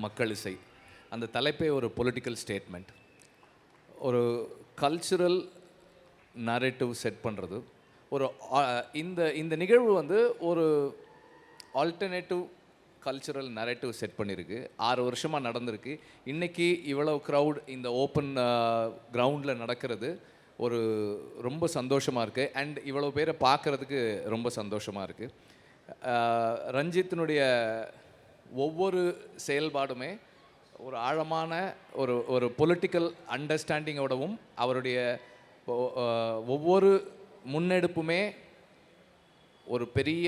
மக்கள் இசை அந்த தலைப்பே ஒரு பொலிட்டிக்கல் ஸ்டேட்மெண்ட். ஒரு கல்ச்சுரல் நரேட்டிவ் செட் பண்ணுறது. ஒரு இந்த இந்த நிகழ்வு வந்து ஒரு ஆல்டர்னேட்டிவ் கல்ச்சுரல் நரேட்டிவ் செட் பண்ணியிருக்கு. 6 வருஷமாக நடந்திருக்கு. இன்றைக்கி இவ்வளோ க்ரௌட் இந்த ஓப்பன் கிரவுண்டில் நடக்கிறது ஒரு ரொம்ப சந்தோஷமாக இருக்குது. அண்ட் இவ்வளோ பேரை பார்க்குறதுக்கு ரொம்ப சந்தோஷமாக இருக்குது. ரஞ்சித்தினுடைய ஒவ்வொரு செயல்பாடுமே ஒரு ஆழமான ஒரு பொலிட்டிக்கல் அண்டர்ஸ்டாண்டிங்கோடவும் அவருடைய ஒவ்வொரு முன்னெடுப்புமே ஒரு பெரிய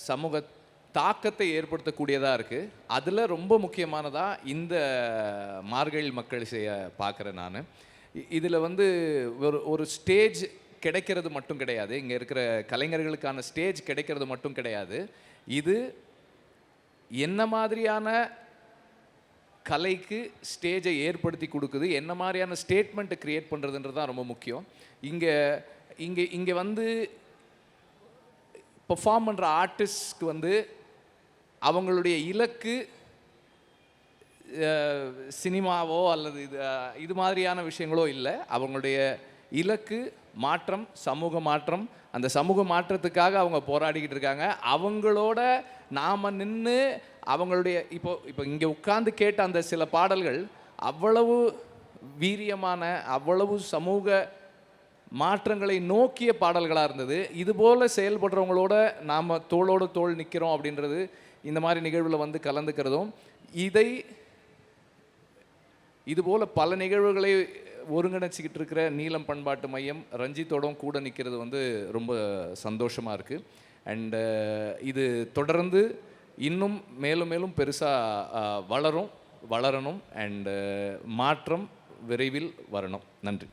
சமூக தாக்கத்தை ஏற்படுத்தக்கூடியதாக இருக்குது. அதில் ரொம்ப முக்கியமானதாக இந்த மார்கழி மக்கள் இசையை பார்க்குறேன் நான். இதில் வந்து ஒரு ஸ்டேஜ் கிடைக்கிறது மட்டும் கிடையாது, இங்கே இருக்கிற கலைஞர்களுக்கான ஸ்டேஜ் கிடைக்கிறது மட்டும் கிடையாது. இது என்ன மாதிரியான கலைக்கு ஸ்டேஜை ஏற்படுத்தி கொடுக்குது, என்ன மாதிரியான ஸ்டேட்மெண்ட்டை க்ரியேட் பண்ணுறதுன்றது தான் ரொம்ப முக்கியம். இங்கே வந்து பெர்ஃபார்ம் பண்ணுற ஆர்டிஸ்ட்க்கு வந்து அவங்களுடைய இலக்கு சினிமாவோ அல்லது இது மாதிரியான விஷயங்களோ இல்லை. அவங்களுடைய இலக்கு மாற்றம், சமூக மாற்றம். அந்த சமூக மாற்றத்துக்காக அவங்க போராடிக்கிட்டு இருக்காங்க. அவங்களோட நாம் நின்று அவங்களுடைய இப்போ இங்கே உட்கார்ந்து கேட்ட அந்த சில பாடல்கள் அவ்வளவு வீரியமான, அவ்வளவு சமூக மாற்றங்களை நோக்கிய பாடல்களாக இருந்தது. இதுபோல் செயல்படுறவங்களோட நாம் தோளோடு தோள் நிற்கிறோம் அப்படின்றது இந்த மாதிரி நிகழ்வில் வந்து கலந்துக்கிறதும், இதுபோல் பல நிகழ்வுகளை ஒருங்கிணைச்சிக்கிட்டு இருக்கிற நீலம் பண்பாட்டு மையம் ரஞ்சித்தோடும் கூட நிற்கிறது வந்து ரொம்ப சந்தோஷமாக இருக்குது. அண்டு இது தொடர்ந்து இன்னும் மேலும் மேலும் பெருசாக வளரணும். அண்டு மாற்றம் விரைவில் வரணும். நன்றி.